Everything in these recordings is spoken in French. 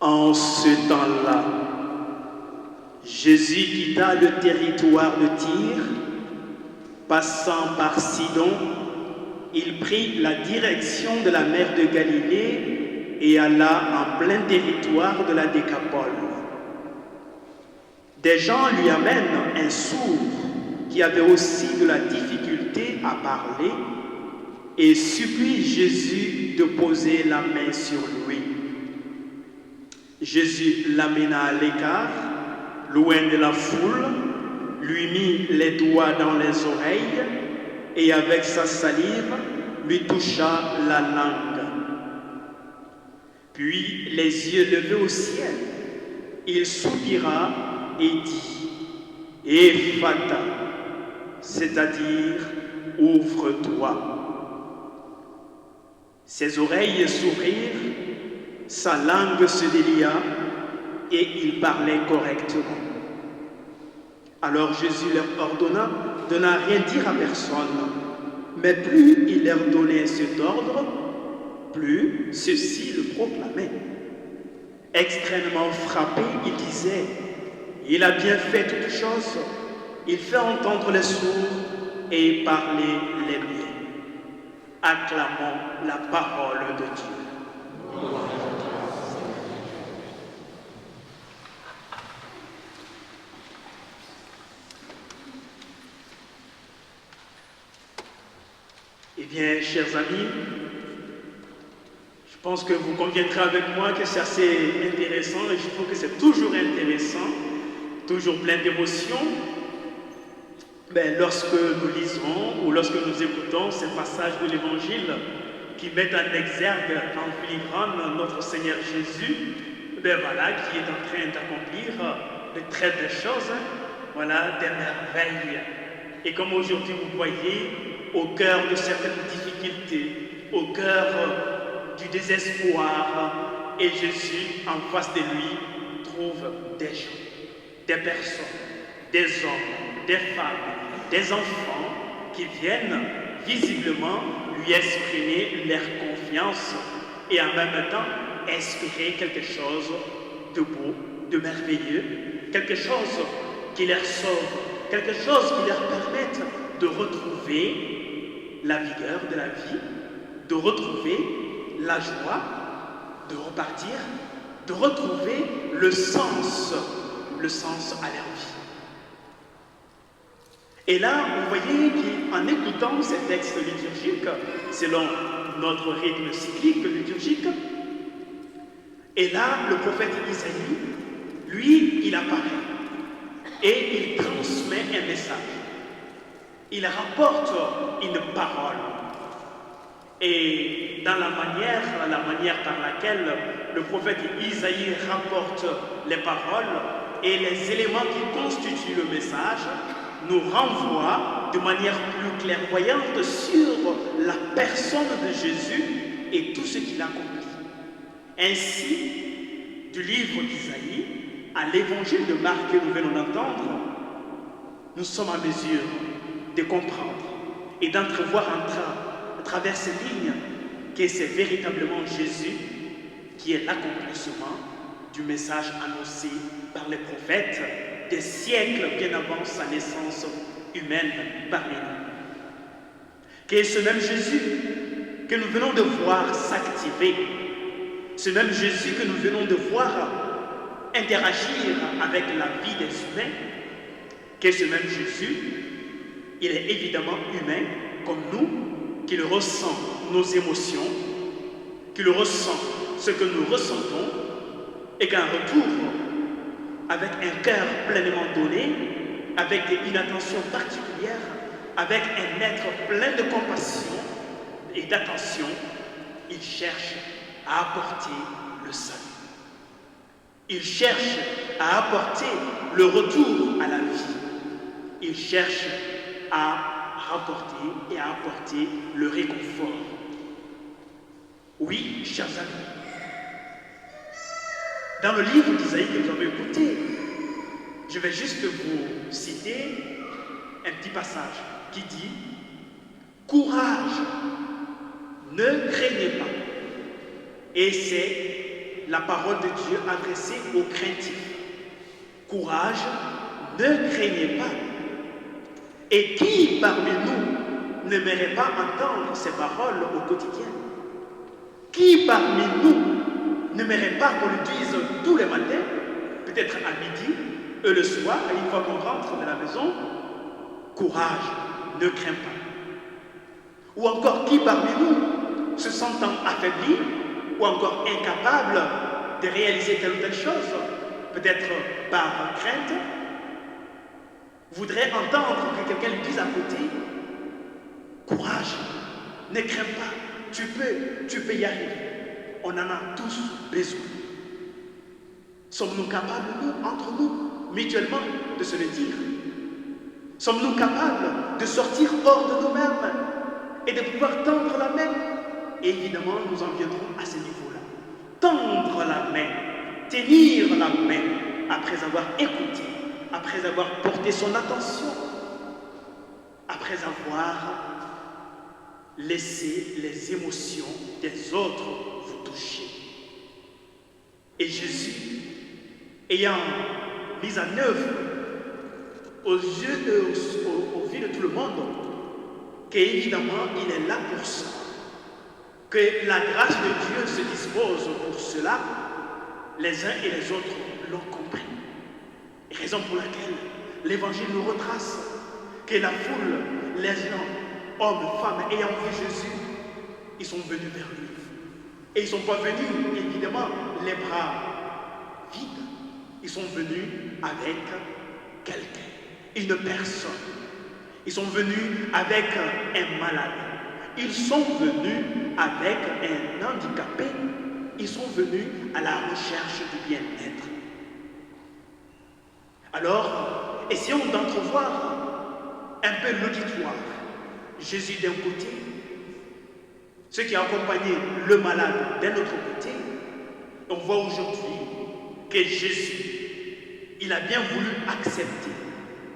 En ce temps-là, Jésus quitta le territoire de Tyr. Passant par Sidon, il prit la direction de la mer de Galilée et alla en plein territoire de la Décapole. Des gens lui amènent un sourd qui avait aussi de la difficulté à parler et supplie Jésus de poser la main sur lui. Jésus l'amena à l'écart, loin de la foule, lui mit les doigts dans les oreilles et avec sa salive lui toucha la langue. Puis, les yeux levés au ciel, il soupira et dit « Ephata », c'est-à-dire « ouvre-toi ». Ses oreilles s'ouvrirent, sa langue se délia et il parlait correctement. Alors Jésus leur ordonna de ne rien dire à personne, mais plus il leur donnait cet ordre, plus ceux-ci le proclamaient. Extrêmement frappé, il disait « Il a bien fait toutes choses, il fait entendre les sourds et parler les muets. » Acclamons la parole de Dieu. Eh bien, chers amis, je pense que vous conviendrez avec moi que c'est assez intéressant et je trouve que c'est toujours intéressant, toujours plein d'émotions. Lorsque nous lisons ou lorsque nous écoutons ces passages de l'Évangile qui mettent en exergue, en filigrane, notre Seigneur Jésus, qui est en train d'accomplir de très belles choses, des merveilles. Et comme aujourd'hui vous voyez, au cœur de certaines difficultés, au cœur du désespoir, et Jésus, en face de lui, trouve des gens, des personnes, des hommes, des femmes, des enfants qui viennent visiblement lui exprimer leur confiance et en même temps espérer quelque chose de beau, de merveilleux, quelque chose qui leur sauve, quelque chose qui leur permette de retrouver la vigueur de la vie, de retrouver la joie, de repartir, de retrouver le sens à leur vie. Et là, vous voyez qu'en écoutant ces textes liturgiques, selon notre rythme cyclique liturgique, et là, le prophète Isaïe, lui, il apparaît et il transmet un message. Il rapporte une parole. Et dans la manière par laquelle le prophète Isaïe rapporte les paroles et les éléments qui constituent le message, nous renvoie de manière plus clairvoyante sur la personne de Jésus et tout ce qu'il accomplit. Ainsi, du livre d'Isaïe à l'évangile de Marc que nous venons d'entendre, nous sommes en mesure de comprendre et d'entrevoir à travers ces lignes que c'est véritablement Jésus qui est l'accomplissement du message annoncé par les prophètes des siècles bien avant sa naissance humaine parmi nous. Que ce même Jésus que nous venons de voir s'activer, ce même Jésus que nous venons de voir interagir avec la vie des humains, que ce même Jésus, il est évidemment humain comme nous, qu'il ressent nos émotions, qu'il ressent ce que nous ressentons, et qu'en retour, avec un cœur pleinement donné, avec une attention particulière, avec un être plein de compassion et d'attention, il cherche à apporter le salut. Il cherche à apporter le retour à la vie. Il cherche à rapporter et à apporter le réconfort. Oui, chers amis, dans le livre d'Isaïe que nous avons écouté, je vais juste vous citer un petit passage qui dit « Courage, ne craignez pas ». Et c'est la parole de Dieu adressée aux craintifs. Courage, ne craignez pas. Et qui parmi nous n'aimerait pas entendre ces paroles au quotidien? Qui parmi nous n'aimerait pas qu'on le dise tous les matins, peut-être à midi et le soir, une fois qu'on rentre de la maison? Courage, ne crains pas. Ou encore, qui parmi nous, se sentant affaibli ou encore incapable de réaliser telle ou telle chose, peut-être par crainte, voudrait entendre que quelqu'un lui dise à côté: courage, ne crains pas, tu peux y arriver. On en a tous besoin. Sommes-nous capables, nous, entre nous, mutuellement, de se le dire? Sommes-nous capables de sortir hors de nous-mêmes et de pouvoir tendre la main? Et évidemment, nous en viendrons à ce niveau-là. Tendre la main, tenir la main, après avoir écouté, après avoir porté son attention, après avoir laissé les émotions des autres vous toucher. Et Jésus, ayant mis en œuvre aux yeux aux vues de tout le monde, qu'évidemment il est là pour ça, que la grâce de Dieu se dispose pour cela, les uns et les autres l'ont compris. Raison pour laquelle l'évangile nous retrace que la foule, les gens, hommes, femmes, ayant vu Jésus, ils sont venus vers lui. Et ils ne sont pas venus, évidemment, les bras vides. Ils sont venus avec quelqu'un, une personne. Ils sont venus avec un malade. Ils sont venus avec un handicapé. Ils sont venus à la recherche du bien-être. Alors, essayons d'entrevoir un peu l'auditoire. Jésus d'un côté, ceux qui accompagnaient le malade d'un autre côté. On voit aujourd'hui que Jésus, il a bien voulu accepter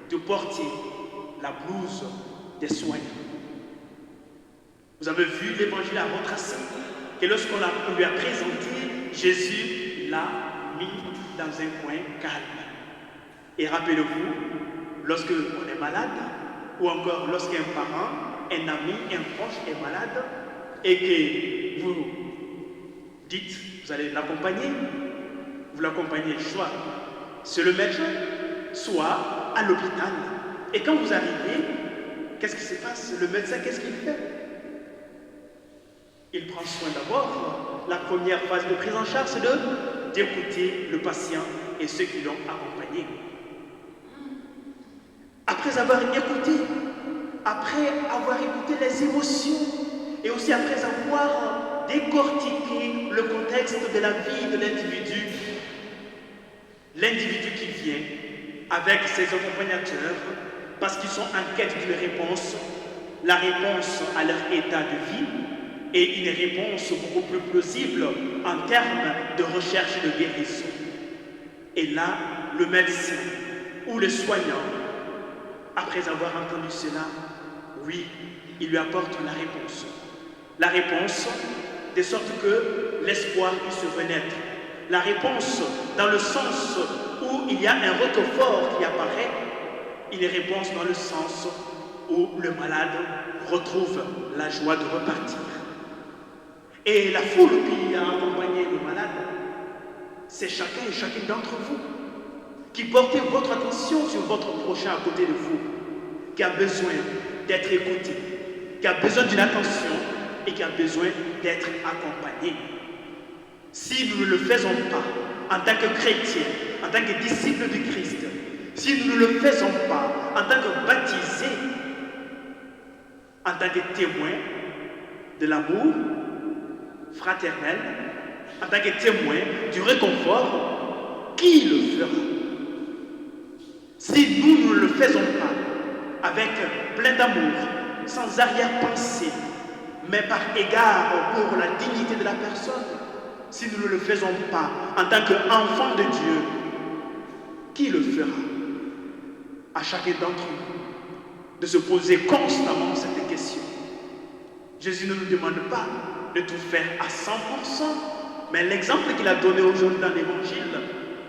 de porter la blouse des soignants. Vous avez vu, l'évangile a retracé que lorsqu'on lui a présenté, Jésus l'a mis dans un coin calme. Et rappelez-vous, lorsque on est malade, ou encore lorsqu'un parent, un ami, un proche est malade, et que vous dites, vous allez l'accompagner, vous l'accompagnez soit chez le médecin, soit à l'hôpital. Et quand vous arrivez, qu'est-ce qui se passe? Le médecin, qu'est-ce qu'il fait? Il prend soin d'abord. La première phase de prise en charge, c'est d'écouter le patient et ceux qui l'ont accompagné. Après avoir écouté, les émotions, et aussi après avoir décortiqué le contexte de la vie de l'individu, l'individu qui vient avec ses accompagnateurs, parce qu'ils sont en quête d'une réponse, la réponse à leur état de vie, et une réponse beaucoup plus plausible en termes de recherche de guérison. Et là, le médecin ou le soignant, après avoir entendu cela, oui, il lui apporte la réponse. La réponse, de sorte que l'espoir puisse renaître. La réponse dans le sens où il y a un réconfort qui apparaît, une réponse dans le sens où le malade retrouve la joie de repartir. Et la foule qui a accompagné le malade, c'est chacun et chacune d'entre vous qui portez votre attention sur votre prochain à côté de vous, qui a besoin d'être écouté, qui a besoin d'une attention et qui a besoin d'être accompagné. Si nous ne le faisons pas en tant que chrétiens, en tant que disciples du Christ, si nous ne le faisons pas en tant que baptisés, en tant que témoins de l'amour fraternel, en tant que témoins du réconfort, qui le fera? Si nous ne le faisons pas avec plein d'amour, sans arrière-pensée, mais par égard pour la dignité de la personne, si nous ne le faisons pas en tant qu'enfant de Dieu, qui le fera? À chacun d'entre nous de se poser constamment cette question. Jésus ne nous demande pas de tout faire à 100%, Mais l'exemple qu'il a donné aujourd'hui dans l'Évangile,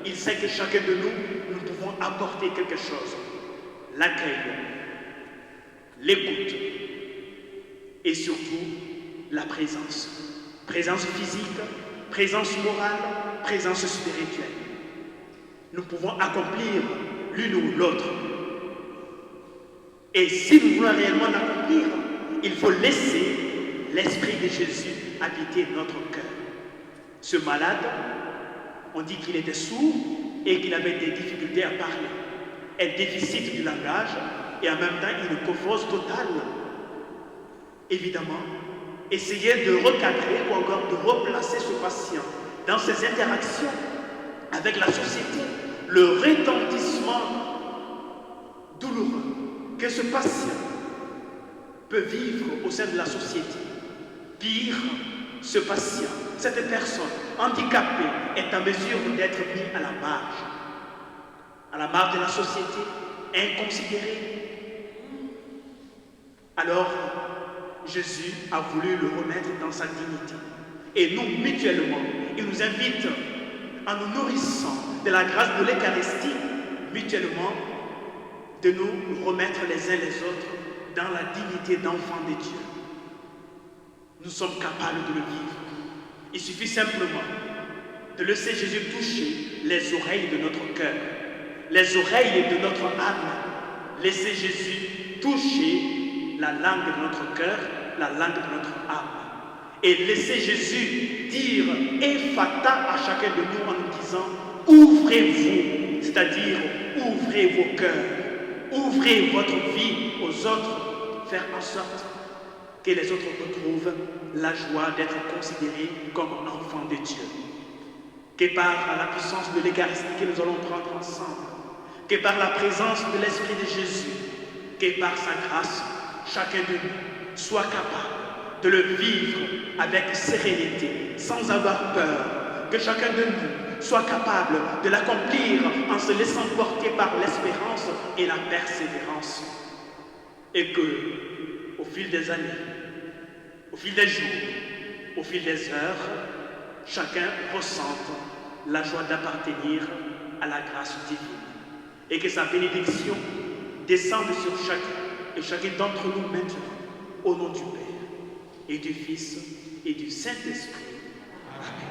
il sait que chacun de nous, nous pouvons apporter quelque chose. L'accueil, l'écoute et surtout la présence. Présence physique, présence morale, présence spirituelle. Nous pouvons accomplir l'une ou l'autre. Et si nous voulons réellement l'accomplir, il faut laisser l'Esprit de Jésus habiter notre cœur. Ce malade, on dit qu'il était sourd et qu'il avait des difficultés à parler, un déficit du langage et en même temps une cophose totale. Évidemment, essayer de recadrer ou encore de replacer ce patient dans ses interactions avec la société, le retentissement douloureux que ce patient peut vivre au sein de la société. Pire, ce patient, cette personne handicapée est en mesure d'être mis à la marge de la société, inconsidéré. Alors, Jésus a voulu le remettre dans sa dignité. Et nous, mutuellement, il nous invite, en nous nourrissant de la grâce de l'Eucharistie, mutuellement, de nous remettre les uns les autres dans la dignité d'enfants de Dieu. Nous sommes capables de le vivre. Il suffit simplement de laisser Jésus toucher les oreilles de notre cœur, les oreilles de notre âme. Laissez Jésus toucher la langue de notre cœur, la langue de notre âme. Et laissez Jésus dire Ephata à chacun de nous en nous disant ouvrez-vous, c'est-à-dire ouvrez vos cœurs, ouvrez votre vie aux autres, faire en sorte que les autres retrouvent la joie d'être considérés comme enfants de Dieu. Que par la puissance de l'Eucharistie que nous allons prendre ensemble, que par la présence de l'Esprit de Jésus, que par sa grâce, chacun de nous soit capable de le vivre avec sérénité, sans avoir peur, que chacun de nous soit capable de l'accomplir en se laissant porter par l'espérance et la persévérance. Et que, au fil des années, au fil des jours, au fil des heures, chacun ressente la joie d'appartenir à la grâce divine. Et que sa bénédiction descende sur chacun et chacun d'entre nous maintenant, au nom du Père, et du Fils, et du Saint-Esprit. Amen.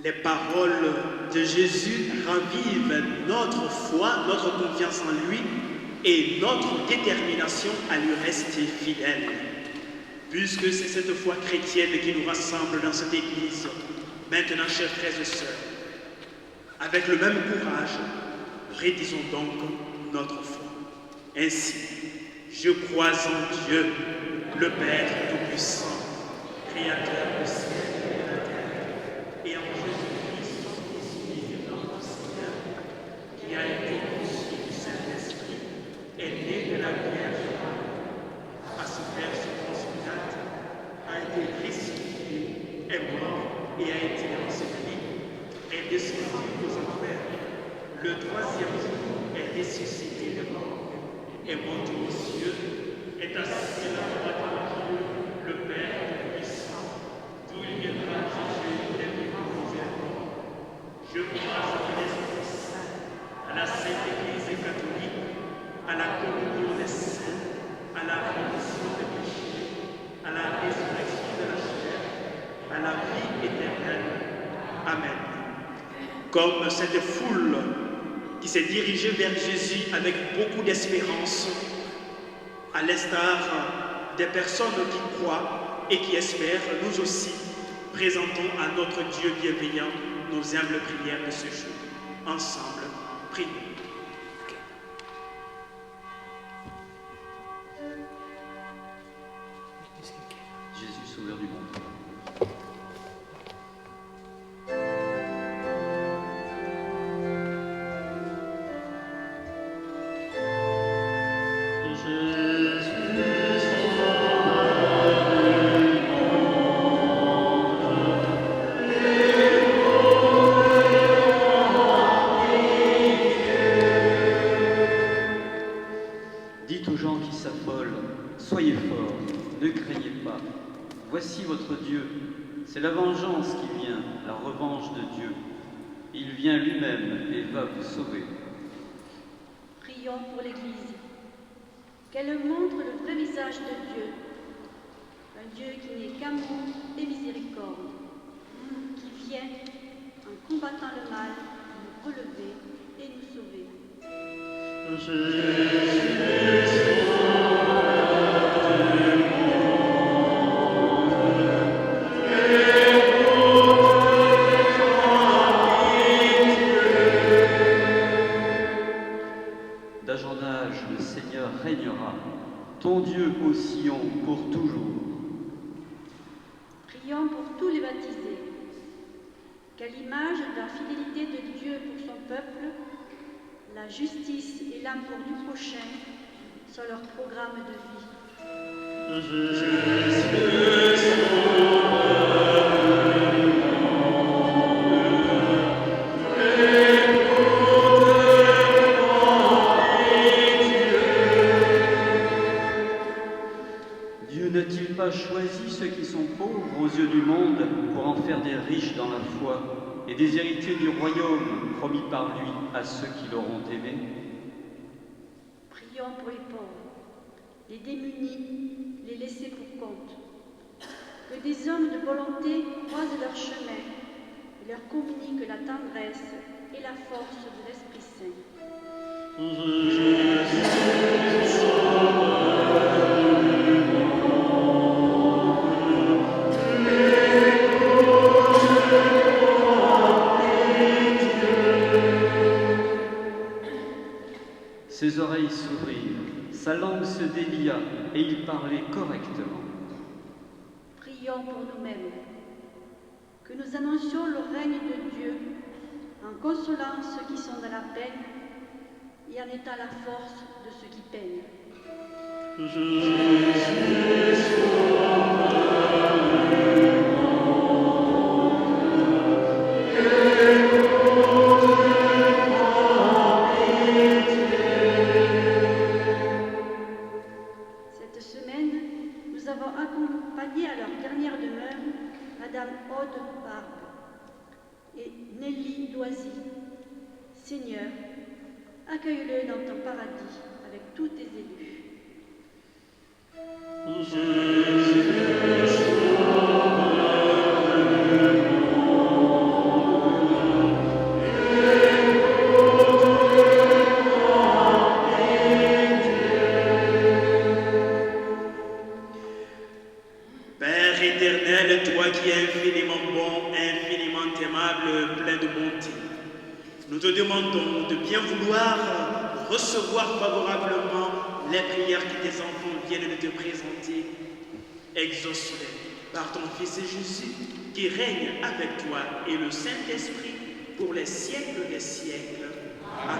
Les paroles de Jésus ravivent notre foi, notre confiance en lui et notre détermination à lui rester fidèle. Puisque c'est cette foi chrétienne qui nous rassemble dans cette église, maintenant, chers frères et sœurs, avec le même courage, redisons donc notre foi. Ainsi, je crois en Dieu, le Père Tout-Puissant, Créateur du ciel et de la terre, et en Jésus-Christ, son Fils unique, notre Seigneur, qui a été conçu du Saint-Esprit, est né de la Vierge Marie, a souffert sous Ponce Pilate, a été crucifié, est mort et a été enseveli, est descendu aux enfers. Le troisième jour est ressuscité de mort, est monté aux cieux, est assis à la droite de Dieu, le Père puissant, d'où il viendra juger les vivants et les morts. Je crois en l'Esprit Saint, à la Sainte Église catholique, à la communion des saints, à la rémission des péchés, à la résurrection de la chair, à la vie éternelle. Amen. Comme cette foule qui s'est dirigée vers Jésus avec beaucoup d'espérance, à l'instar des personnes qui croient et qui espèrent, nous aussi présentons à notre Dieu bienveillant nos humbles prières de ce jour. Ensemble, prions. Jésus, sauveur du monde. vient lui-même et va vous sauver. Prions pour l'Église, qu'elle montre le vrai visage de Dieu, un Dieu qui n'est qu'amour et miséricorde, qui vient, en combattant le mal, nous relever et nous sauver. D'âge en âge, le Seigneur régnera, ton Dieu au Sion pour toujours. Prions pour tous les baptisés, qu'à l'image de la fidélité de Dieu pour son peuple, la justice et l'amour du prochain soient leur programme de vie. Dieu n'a-t-il pas choisi ceux qui sont pauvres aux yeux du monde pour en faire des riches dans la foi et des héritiers du royaume promis par lui à ceux qui l'auront aimé? Prions pour les pauvres, les démunis, les laissés pour compte. Que des hommes de volonté croisent leur chemin et leur communiquent la tendresse et la force de l'Esprit Saint. Ses oreilles s'ouvrirent, sa langue se délia et il parlait correctement. Prions pour nous-mêmes, que nous annoncions le règne de Dieu en consolant ceux qui sont dans la peine et en étant la force de ceux qui peinent. Cette semaine, nous avons accompagné à leur dernière demeure Madame Aude Barbe et Nelly Doisy. Seigneur, accueille-le dans ton paradis avec tous tes élus. Père éternel, toi qui es infiniment bon, infiniment aimable, plein de bonté, nous te demandons de bien vouloir recevoir favorablement les prières que tes enfants viennent de te présenter. Exauce-les par ton Fils Jésus, qui règne avec toi et le Saint-Esprit pour les siècles des siècles. Amen.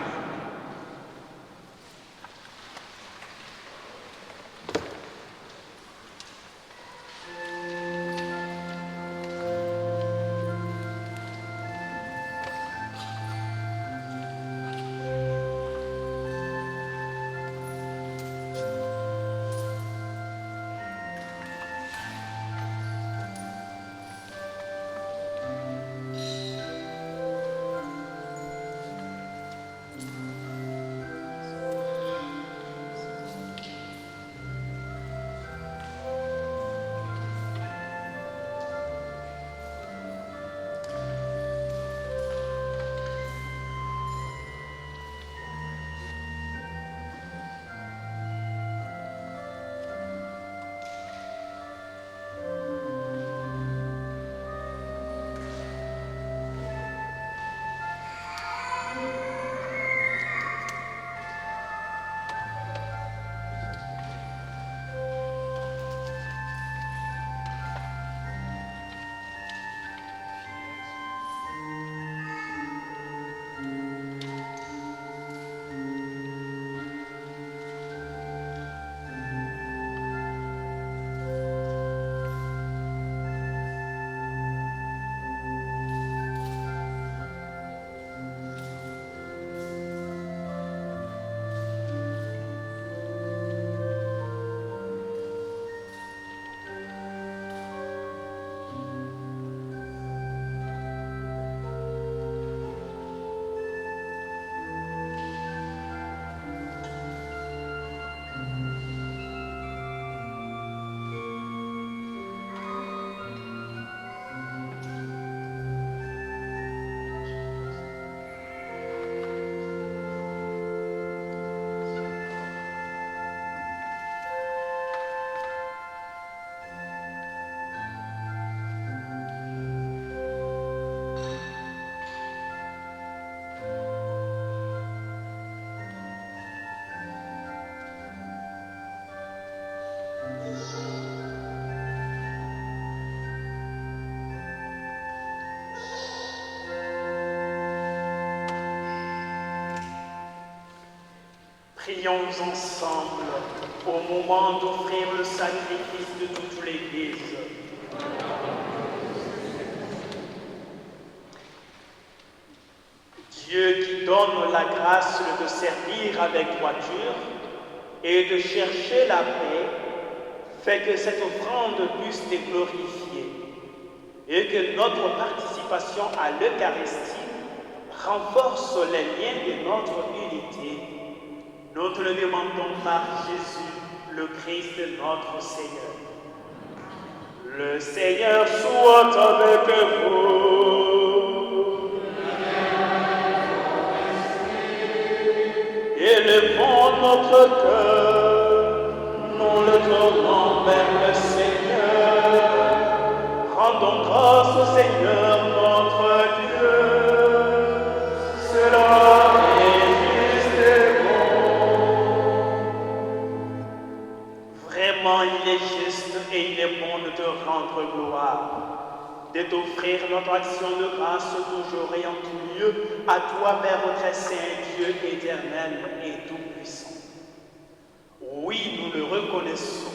Prions ensemble au moment d'offrir le sacrifice de toute l'Église. Dieu qui donne la grâce de servir avec droiture et de chercher la paix, fait que cette offrande puisse te glorifier et que notre participation à l'Eucharistie renforce les liens de notre unité. Nous te le demandons par Jésus, le Christ, notre Seigneur. Le Seigneur soit avec vous. Élevons notre cœur, nous le tournons vers le Seigneur. Rendons grâce au Seigneur notre Dieu. Cela est juste et bon. Vraiment, il est juste et il est bon de te rendre gloire, de t'offrir notre action de grâce toujours et en tout lieu à toi, Père très saint, Dieu éternel et tout-puissant. Oui, nous le reconnaissons,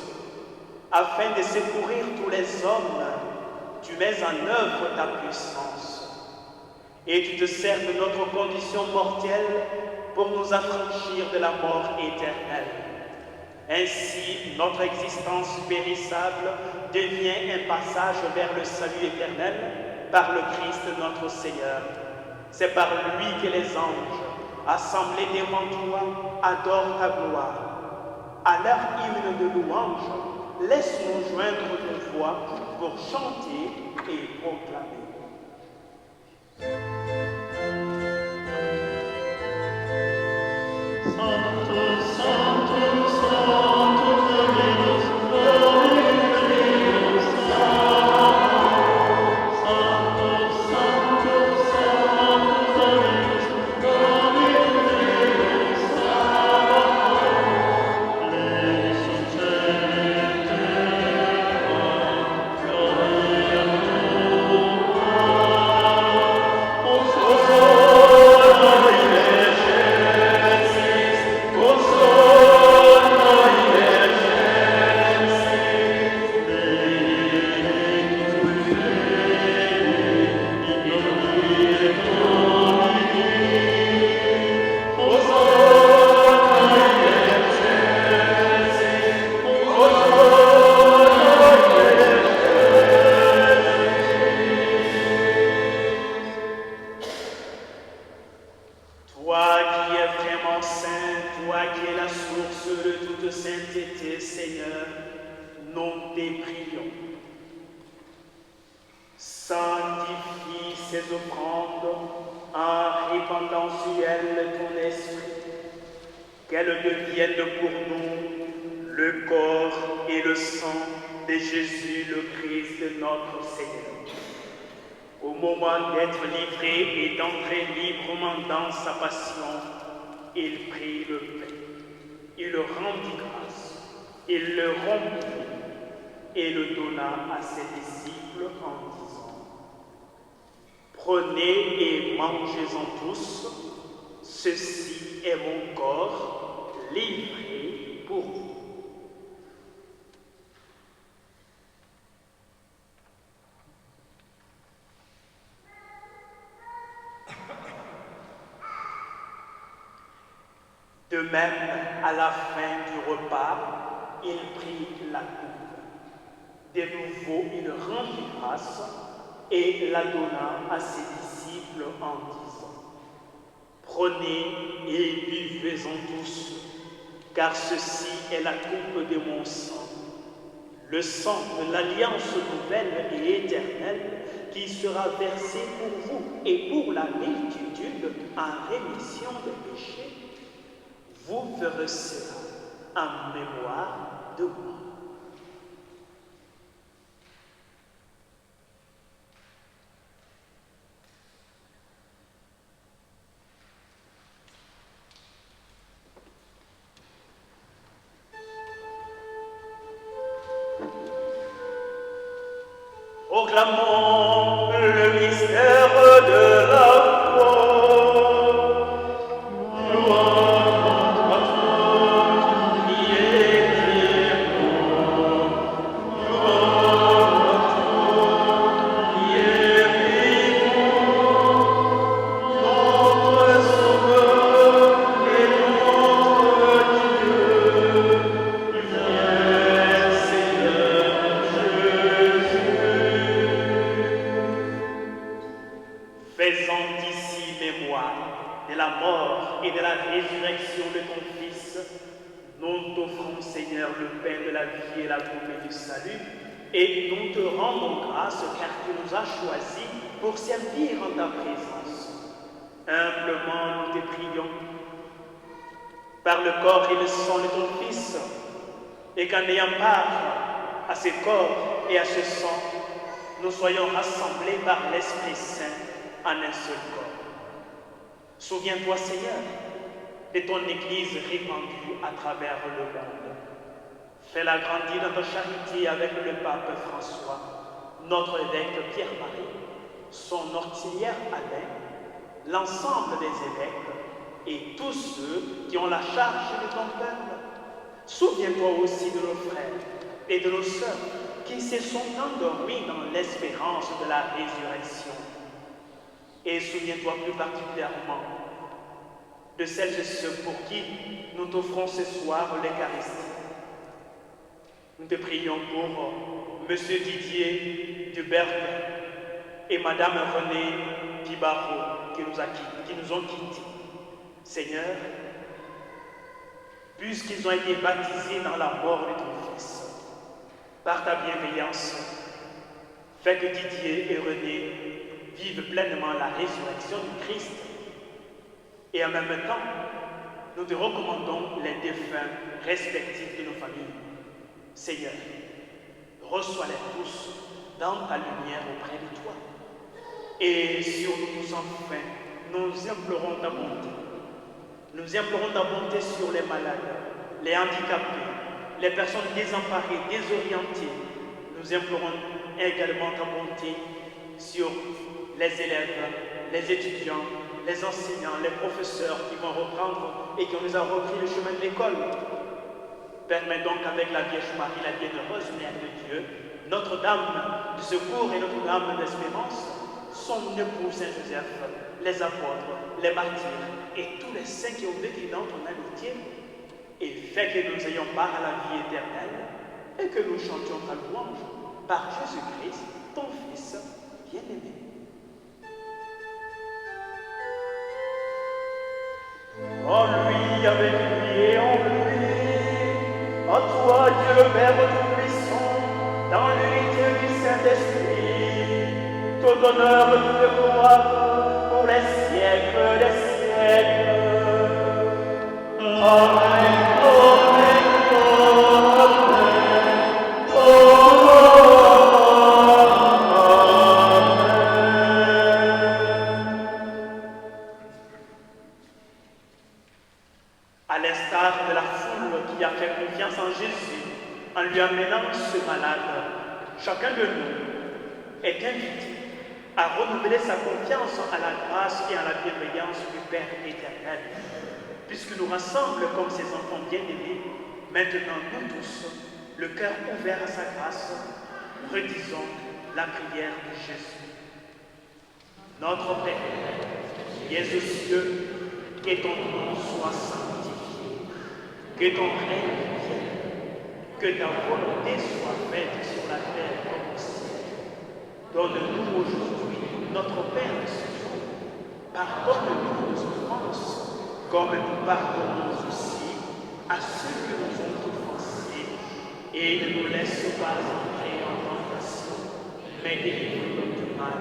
afin de secourir tous les hommes, tu mets en œuvre ta puissance et tu te sers de notre condition mortelle pour nous affranchir de la mort éternelle. Ainsi, notre existence périssable devient un passage vers le salut éternel par le Christ notre Seigneur. C'est par lui que les anges, assemblés devant toi, adorent ta gloire. À leur hymne de louange, laisse-nous joindre nos voix pour chanter et proclamer. Santo, Santo, Santo, Dominus, Dominus, Santo, Santo, Santo, Dominus, Dominus, Lei succede, gloria Toi qui es vraiment saint, toi qui es la source de toute sainteté, Seigneur, nous te prions. Sanctifie ces offrandes en répandant sur elles ton esprit, qu'elles deviennent pour nous le corps et le sang de Jésus le Christ, notre Seigneur. Au moment d'être livré et d'entrer librement dans sa passion, il prit le pain, il rendit grâce, il le rompit et le donna à ses disciples en disant : Prenez et mangez-en tous, ceci est mon corps livré pour vous. De même, à la fin du repas, il prit la coupe. De nouveau, il rendit grâce et la donna à ses disciples en disant : Prenez et buvez-en tous, car ceci est la coupe de mon sang, le sang de l'alliance nouvelle et éternelle qui sera versé pour vous et pour la multitude en rémission des péchés. Vous ferez cela en mémoire de moi. Proclamons le mystère de la foi. Gloire à toi, de la mort et de la résurrection de ton Fils, nous t'offrons, Seigneur, le pain de la vie et la coupe du salut, et nous te rendons grâce car tu nous as choisis pour servir en ta présence. Humblement, nous te prions, par le corps et le sang de ton Fils, et qu'en ayant part à ce corps et à ce sang, nous soyons rassemblés par l'Esprit Saint en un seul corps. Souviens-toi, Seigneur, de ton Église répandue à travers le monde. Fais-la grandir dans ta charité avec le pape François, notre évêque Pierre-Marie, son auxiliaire Alain, l'ensemble des évêques et tous ceux qui ont la charge de ton peuple. Souviens-toi aussi de nos frères et de nos sœurs qui se sont endormis dans l'espérance de la résurrection. Et souviens-toi plus particulièrement de celles et ceux pour qui nous t'offrons ce soir l'Eucharistie. Nous te prions pour M. Didier Dubergue et Mme Renée Pibaro qui nous ont quittés. Seigneur, puisqu'ils ont été baptisés dans la mort de ton Fils, par ta bienveillance, fais que Didier et René vivent pleinement la résurrection du Christ. Et en même temps, nous te recommandons les défunts respectifs de nos familles. Seigneur, reçois-les tous dans ta lumière auprès de toi. Et sur nous tous enfin, nous implorons ta bonté. Nous implorons ta bonté sur les malades, les handicapés, les personnes désemparées, désorientées. Nous implorons également ta bonté sur les élèves, les étudiants, les enseignants, les professeurs qui vont reprendre et qui nous ont repris le chemin de l'école. Permets donc avec la Vierge Marie, la bienheureuse Mère de Dieu, Notre-Dame du Secours et Notre-Dame d'Espérance, son époux Saint-Joseph, les apôtres, les martyrs et tous les saints qui ont vécu dans ton amitié, et fais que nous ayons part à la vie éternelle et que nous chantions ta louange par Jésus-Christ, ton Fils bien-aimé. En lui, avec lui et en lui, à toi Dieu le Père Tout-Puissant, dans l'unité du Saint-Esprit, tout honneur, toute gloire, pour les siècles des siècles. Amen. À l'instar de la foule qui a fait confiance en Jésus en lui amenant ce malade, chacun de nous est invité à renouveler sa confiance à la grâce et à la bienveillance du Père éternel, puisque nous rassemble comme ses enfants bien-aimés, maintenant nous tous, le cœur ouvert à sa grâce, redisons la prière de Jésus. Notre Père, qui es aux cieux, que ton nom soit sanctifié, que ton règne vienne, que ta volonté soit faite sur la terre comme au ciel. Donne-nous aujourd'hui notre Père de ce jour. Pardonne-nous nos offenses, comme nous pardonnons aussi à ceux qui nous ont offensés. Et ne nous laisse pas entrer en tentation, mais délivre-nous du mal,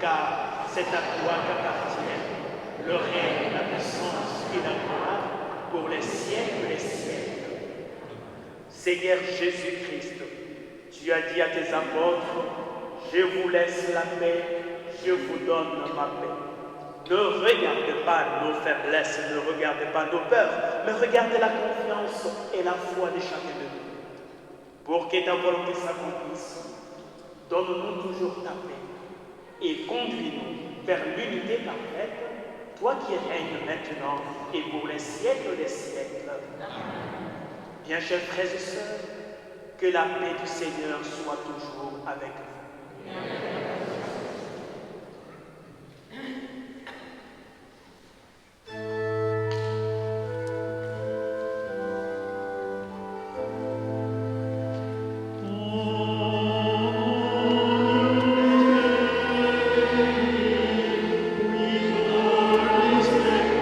car c'est à toi qu'appartiennent le règne, la puissance et la gloire pour les siècles des siècles. Seigneur Jésus-Christ, tu as dit à tes apôtres, je vous laisse la paix, je vous donne ma paix. Ne regardez pas nos faiblesses, ne regardez pas nos peurs, mais regardez la confiance et la foi de chacun de nous. Pour que ta volonté s'accomplisse, donne-nous toujours ta paix et conduis-nous vers l'unité parfaite, toi qui règnes maintenant et pour les siècles des siècles. Bien chers frères et sœurs, que la paix du Seigneur soit toujours avec vous. We glorify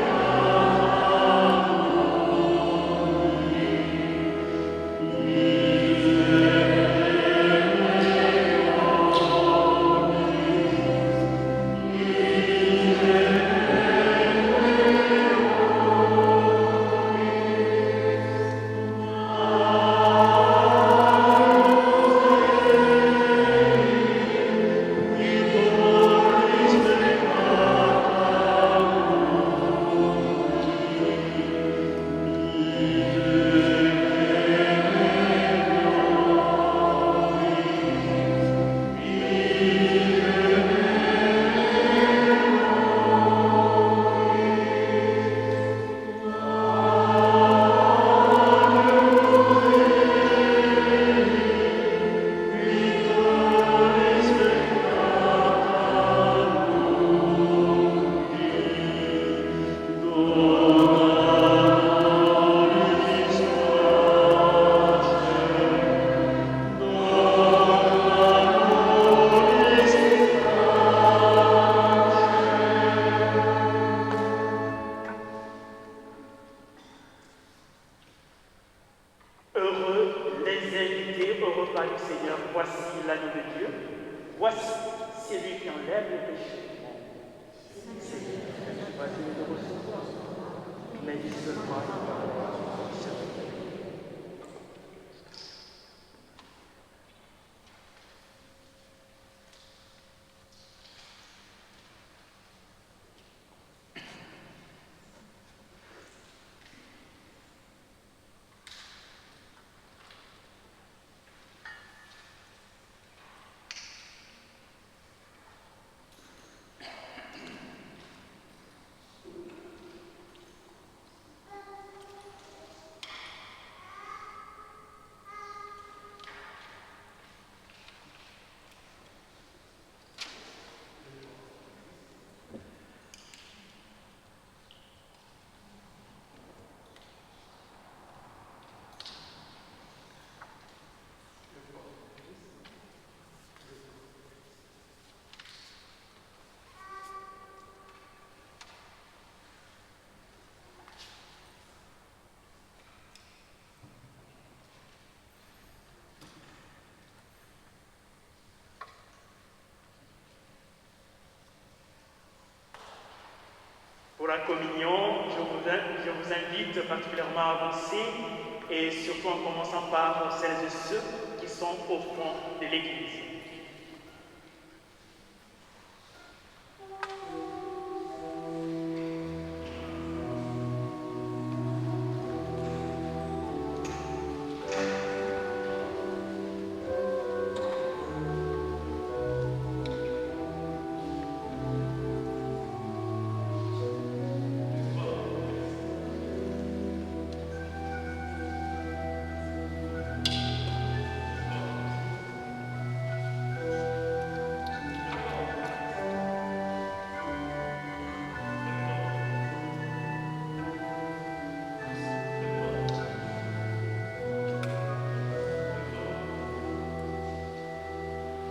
Heureux les invités au repas du Seigneur. Voici l'agneau de Dieu. Voici celui qui enlève le péché du monde. Seigneur, pas digne de recevoir, mais dis seulement une parole. Pour la communion, je vous invite particulièrement à avancer et surtout en commençant par celles et ceux qui sont au fond de l'Église.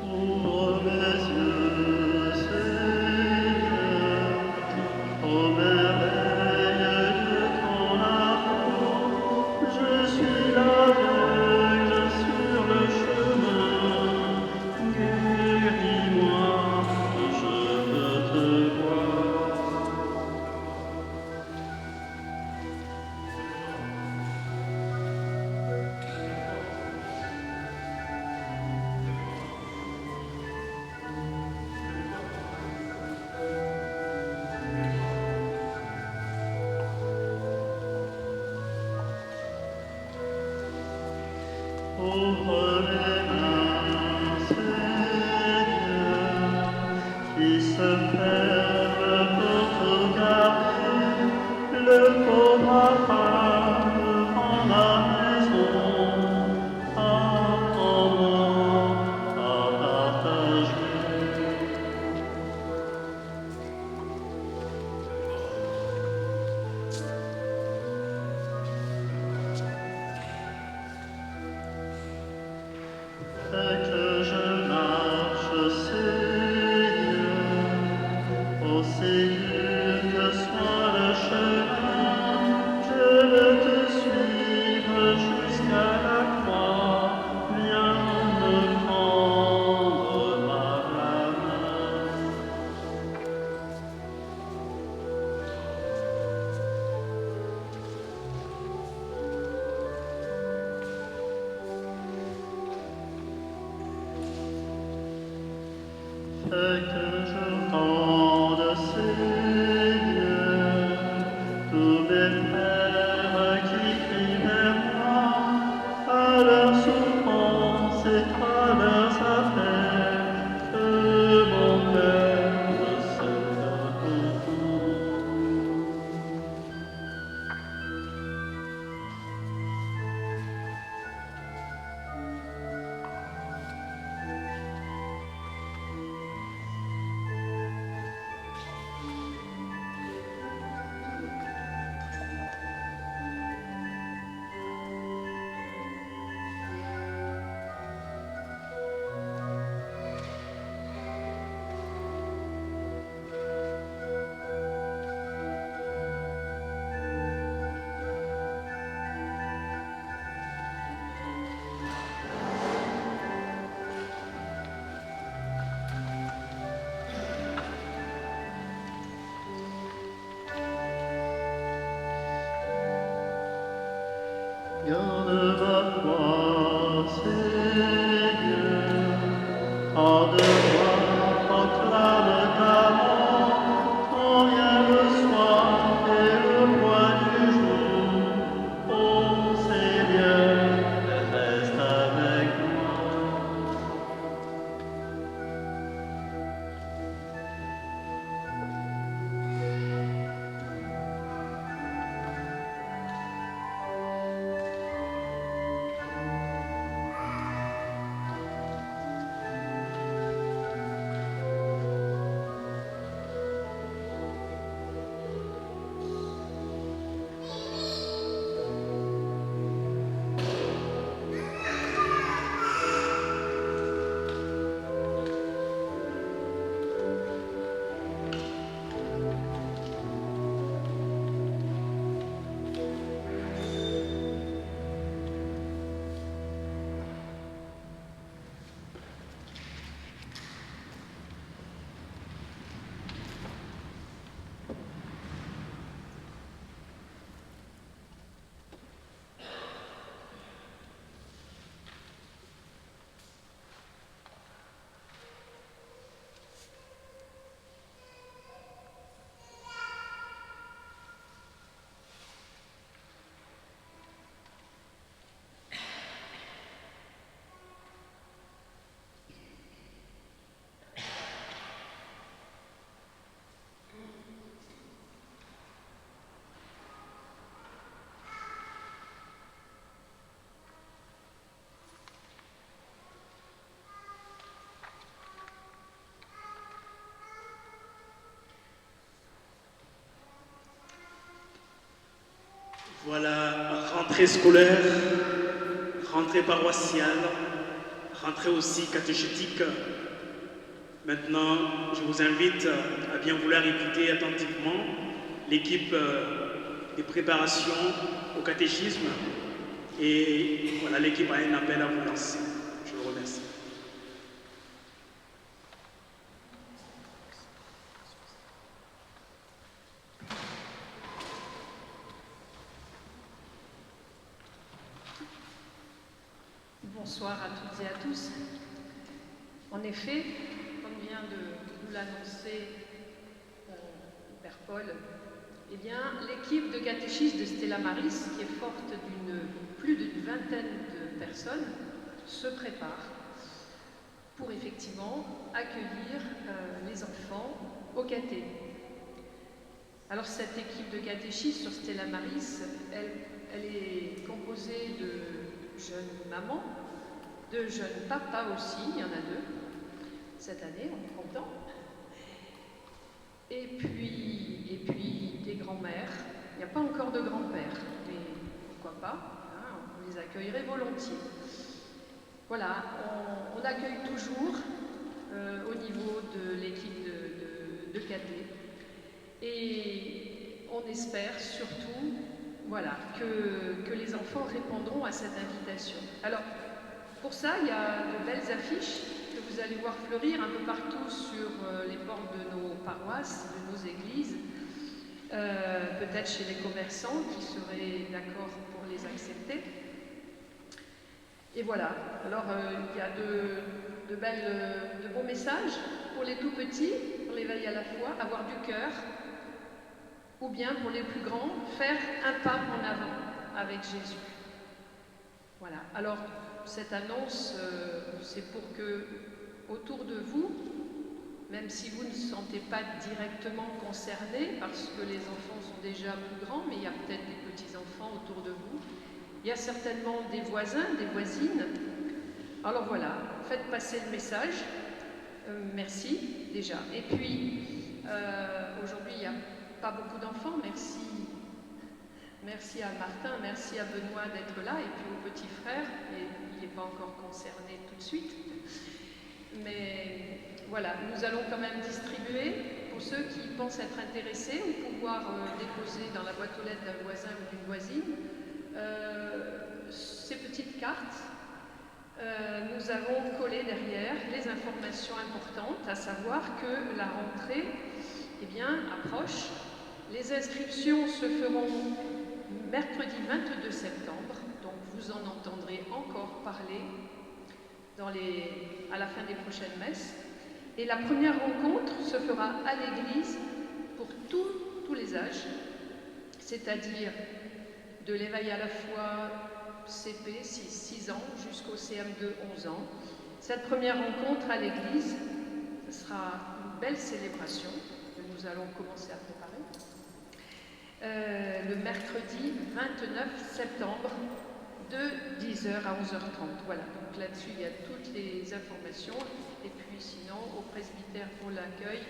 Ouvre mes yeux, Seigneur, aux merveilles de ton amour. Je suis l'aveugle sur le chemin. Guéris-moi, je veux te voir. Ouvre les mains, Seigneur, qui se ferment pour te garder. Le pauvre femme devant la maison, apprends-moi à partager. Fais que je marche, Seigneur, aussi dur que soit le chemin, je veux te suivre jusqu'à la croix. Viens me prendre par la main. Fais que je rende, Seigneur, tous mes frères qui crient vers moi, à leur souffrance et à leurs appels, que mon cœur se retourne. Garde ma foi, Seigneur, hors de moi, proclame ta mort, quand vient le soir et le point du jour. Ô Seigneur, reste avec moi. Voilà, rentrée scolaire, rentrée paroissiale, rentrée aussi catéchétique. Maintenant, je vous invite à bien vouloir écouter attentivement l'équipe de préparation au catéchisme. Et voilà, l'équipe a un appel à vous lancer. Je vous remercie. Bonsoir à toutes et à tous. En effet, comme vient de nous l'annoncer Père Paul, eh bien, l'équipe de catéchisme de Stella Maris, qui est forte d'une plus d'une vingtaine de personnes, se prépare pour effectivement accueillir les enfants au caté. Alors cette équipe de catéchisme sur Stella Maris, elle est composée de jeunes mamans, de jeunes papas aussi, il y en a 2 cette année, on est content. Et puis des grands-mères. Il n'y a pas encore de grands-pères, mais pourquoi pas, hein, on les accueillerait volontiers. Voilà, on accueille toujours au niveau de l'équipe de caté. Et on espère surtout voilà, que les enfants répondront à cette invitation. Alors, pour ça, il y a de belles affiches que vous allez voir fleurir un peu partout sur les portes de nos paroisses, de nos églises, peut-être chez les commerçants qui seraient d'accord pour les accepter. Et voilà, alors il y a de beaux messages pour les tout petits, pour l'éveil à la foi, avoir du cœur, ou bien pour les plus grands, faire un pas en avant avec Jésus. Voilà, alors cette annonce, c'est pour que, autour de vous, même si vous ne vous sentez pas directement concernés, parce que les enfants sont déjà plus grands, mais il y a peut-être des petits-enfants autour de vous, il y a certainement des voisins, des voisines. Alors voilà, faites passer le message. Merci déjà. Et puis, aujourd'hui, il n'y a pas beaucoup d'enfants. Merci à Martin, merci à Benoît d'être là, et puis au petit frère, et il n'est pas encore concerné tout de suite. Mais voilà, nous allons quand même distribuer, pour ceux qui pensent être intéressés ou pouvoir déposer dans la boîte aux lettres d'un voisin ou d'une voisine, ces petites cartes. Nous avons collé derrière les informations importantes, à savoir que la rentrée approche. Les inscriptions se feront mercredi 22 septembre, donc vous en entendrez encore parler à la fin des prochaines messes. Et la première rencontre se fera à l'église pour tous les âges, c'est-à-dire de l'éveil à la foi CP, 6 ans, jusqu'au CM2, 11 ans. Cette première rencontre à l'église, ce sera une belle célébration que nous allons commencer à préparer. Le mercredi 29 septembre, de 10h à 11h30. Voilà, donc là-dessus, il y a toutes les informations. Et puis sinon, au presbytère pour l'accueil,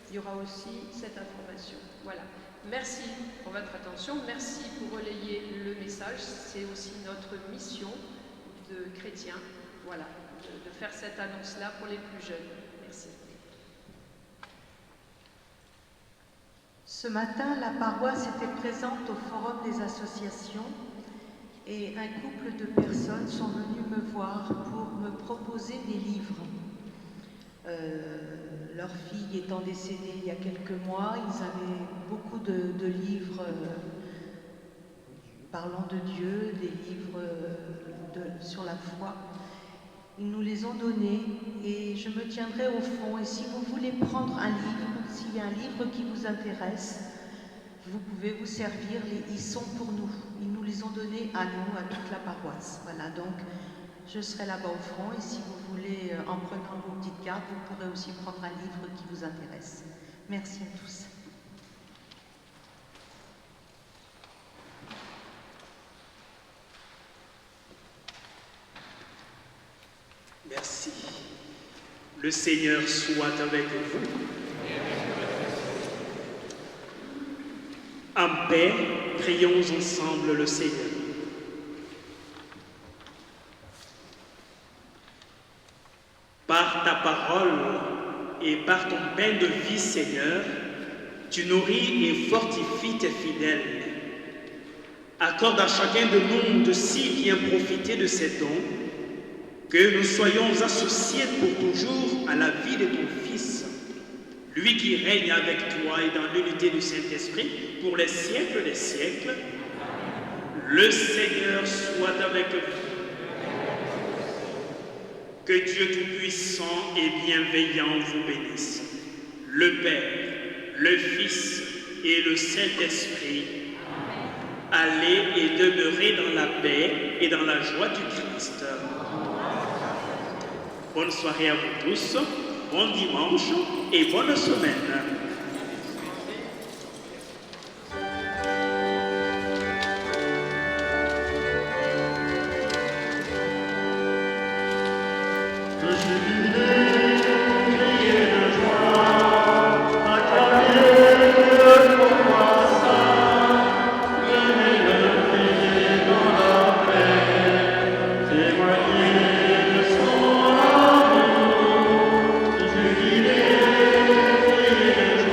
il y aura aussi cette information. Voilà. Merci pour votre attention. Merci pour relayer le message. C'est aussi notre mission de chrétiens, voilà, de faire cette annonce-là pour les plus jeunes. Merci. Ce matin, la paroisse était présente au Forum des associations et un couple de personnes sont venues me voir pour me proposer des livres. Leur fille étant décédée il y a quelques mois, ils avaient beaucoup de livres parlant de Dieu, des livres sur la foi. Ils nous les ont donnés et je me tiendrai au fond. Et si vous voulez prendre un livre, s'il y a un livre qui vous intéresse, vous pouvez vous servir. Ils sont pour nous. Ils nous les ont donnés à nous, à toute la paroisse. Voilà, donc je serai là-bas au front. Et si vous voulez, en prenant vos petites cartes, vous pourrez aussi prendre un livre qui vous intéresse. Merci à tous. Merci. Le Seigneur soit avec vous. En paix, prions ensemble le Seigneur. Par ta parole et par ton pain de vie, Seigneur, tu nourris et fortifies tes fidèles. Accorde à chacun de nous de si bien profiter de ces dons, que nous soyons associés pour toujours à la vie de ton Fils, lui qui règne avec toi et dans l'unité du Saint-Esprit pour les siècles des siècles. Le Seigneur soit avec vous. Que Dieu Tout-Puissant et bienveillant vous bénisse, le Père, le Fils et le Saint-Esprit. Allez et demeurez dans la paix et dans la joie du Christ. Bonne soirée à vous tous, bon dimanche et bonne semaine. Témoigner de son amour, jubiler, prier de joie.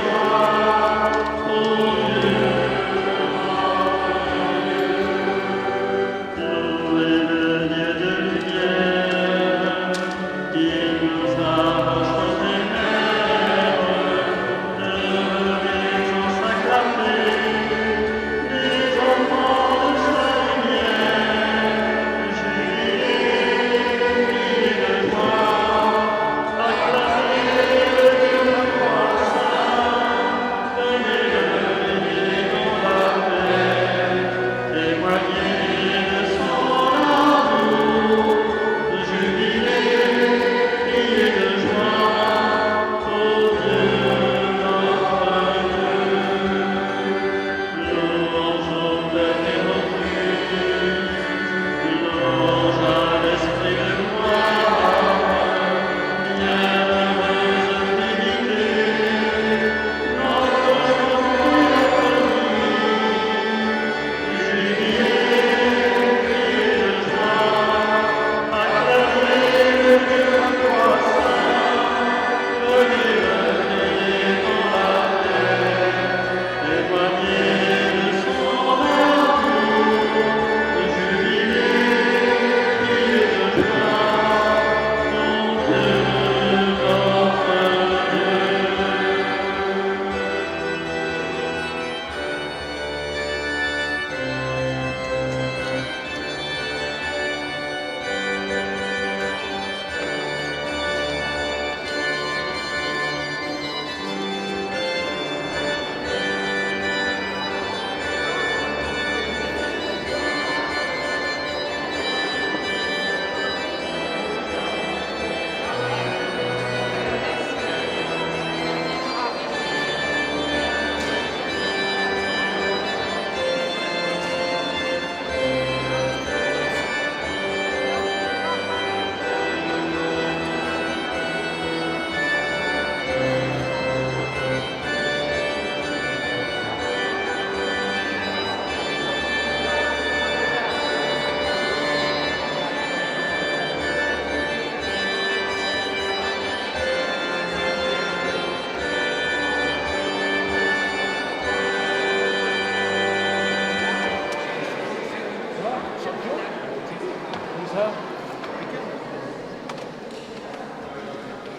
ça.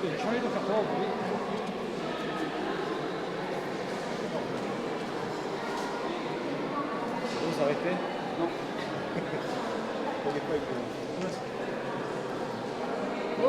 Il a changé de faire quoi aujourd'hui? Vous s'arrêtez? Non. Vous ne pas avec